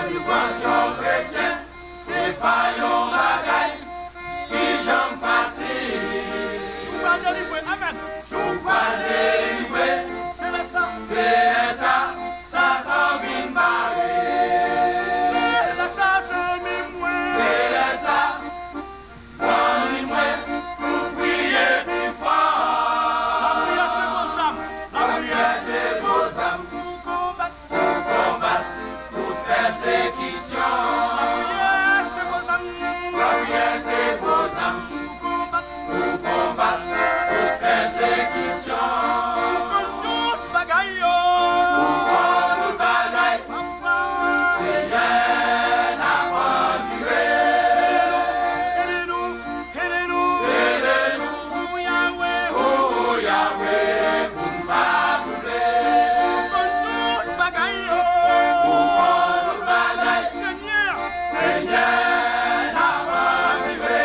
Subvention chrétien, c'est pas yon bagay qui j'en facile. Jou pas délivrer, amen. Jou pas délivrer, c'est ça, ça comme une barrière. C'est là ça, c'est mi-moi. C'est ça, sans mi-moi, pour prier plus fort. La prière c'est vos âmes. La prière c'est vos âmes, Pour combattre. toute persécution. La prière c'est vos âmes. La prière c'est vos âmes, Pour combattre. pour combattre toute persécution. Pour toute bagaille. Pour nous bagaille, Seigneur n'a pas duré. Aidez-nous. Aidez-nous, Pour Yahweh. oh Yahweh, pour ne pas brûler. Pour toute bagaille. Pour nous bagaille, Seigneur. Seigneur n'a pas duré.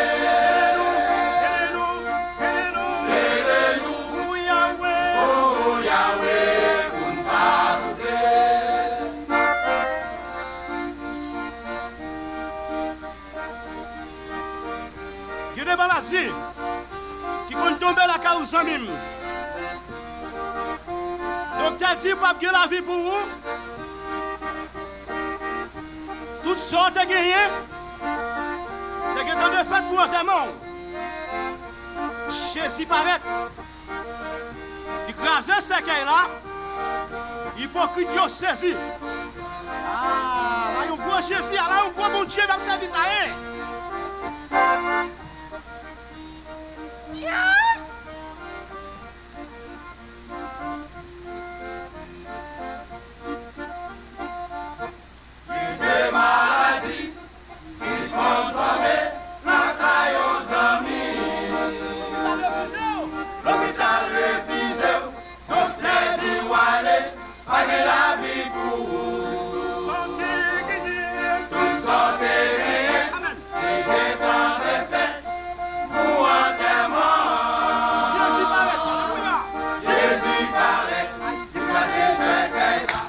Aidez-nous. Pour Yahweh. Oh Yahweh, pour ne pas brûler. Il y a des maladies qui comptent tomber la cause en mime. Docteur dit pas bien la vie pour vous. Toutes sortes de gagnés. T'as que de fait pour enterrement. Jésus paraît. Il crase ce qu'il là. Hypocrite yo saisi. Ah, là on voit Jésus, là on voit mon Dieu dans le service à elle. Des maladies qui font tomber la caille aux amis. L'hôpital refuse, docteur dit Wale, pas de la vie pour vous. Tout sortez rien, et des temps de fête pour enterrement. Jésus paraît, alléluia. Jésus paraît, il passe ce caille-là,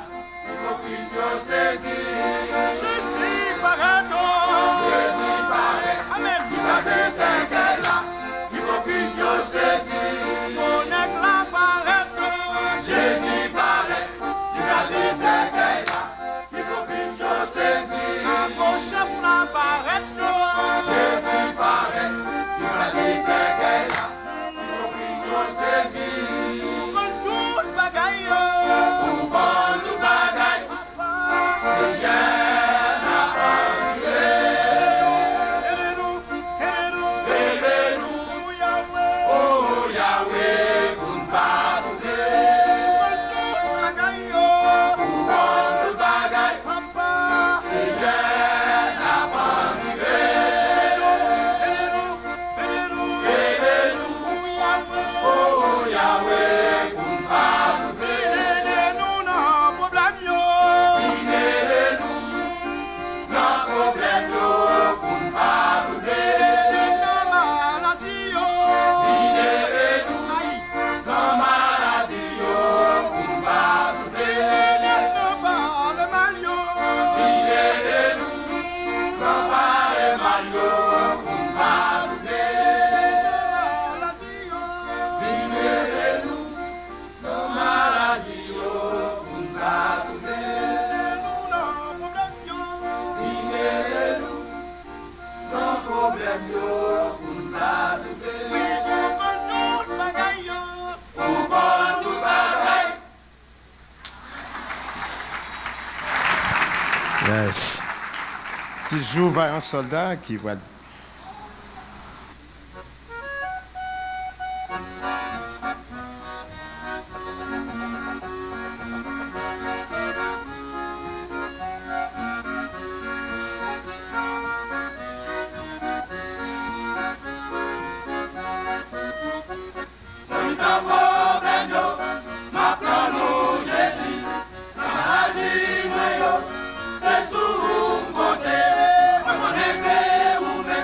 hypocrite yo saisi. Jésus paraît, Jésus paraît, amen. il passe ce caille-là, hypocrite yo saisi. Mon aigle apparaît, Jésus paraît, il passe ce caille-là, hypocrite yo saisi. mon chef apparaît, Jésus paraît, il passe ce caille-là, hypocrite yo saisi. comme toute bagaille. Pour qu'on nous bagaille, Seigneur n'a pas tué. Aidez-nous, Pour Yahweh, oh Yahweh, pour ne pas brûler. toute bagaille. Pour qu'on nous bagaille, Papa, Seigneur n'a pas tué. Aidez-nous, pour Yahweh, oh Yahweh, pour ne pas brûler. aidez-nous dans le problème, yo. Aidez-nous, nos problèmes, pour ne pas brûler. Dans la maladie, yo. Aidez-nous, Aïe, nos maladies, pour ne pas brûler. aidez-nous par le mal, yo. Aidez-nous, nos maladies, pour ne pas brûler. Dans la maladie, yo. Aidez-nous, nos maladies, pour ne pas brûler. Aidez-nous dans le problème, yo. Aidez-nous, nos problèmes, pour ne pas brûler. Oui, pour toute bagaille, yo. Pour qu'on nous bagaille. Yes. Tu joues vers un soldat qui va. Dans problème, maintenant nous Jésus. La maladie, c'est sous vous compter. Reconnaissez vous-même.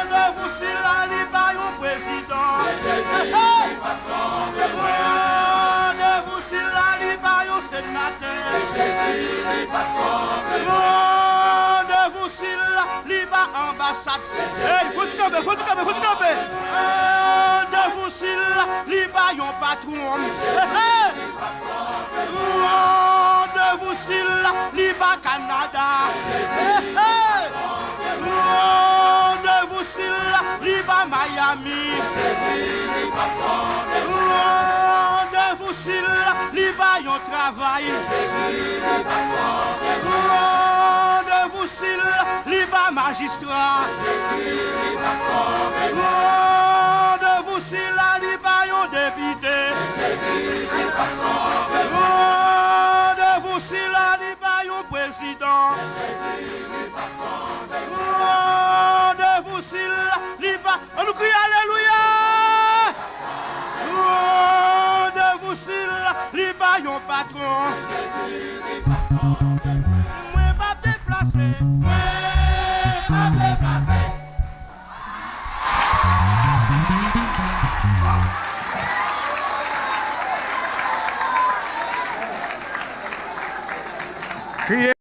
Rendez-vous si la li ba yon président. Rendez-vous si la li ba yon sénateur. Rendez-vous si la li ba ambassade. Hey, faut du camper, faut du camper, faut du camper. Rendez-vous si la li ba yon patron. Rendez-vous si la li ba Canada. Rendez-vous si la li ba Miami. Rendez-vous si la li ba yon travail. Rendez-vous si la li ba magistrat. Rendez-vous si la li ba yon député. Rendez-vous si la li ba yon président. Rendez-vous si la li ba. On nous crie alléluia. Rendez-vous si la li ba yon patron. Moi pas déplacé. Moi pas déplacé. Criez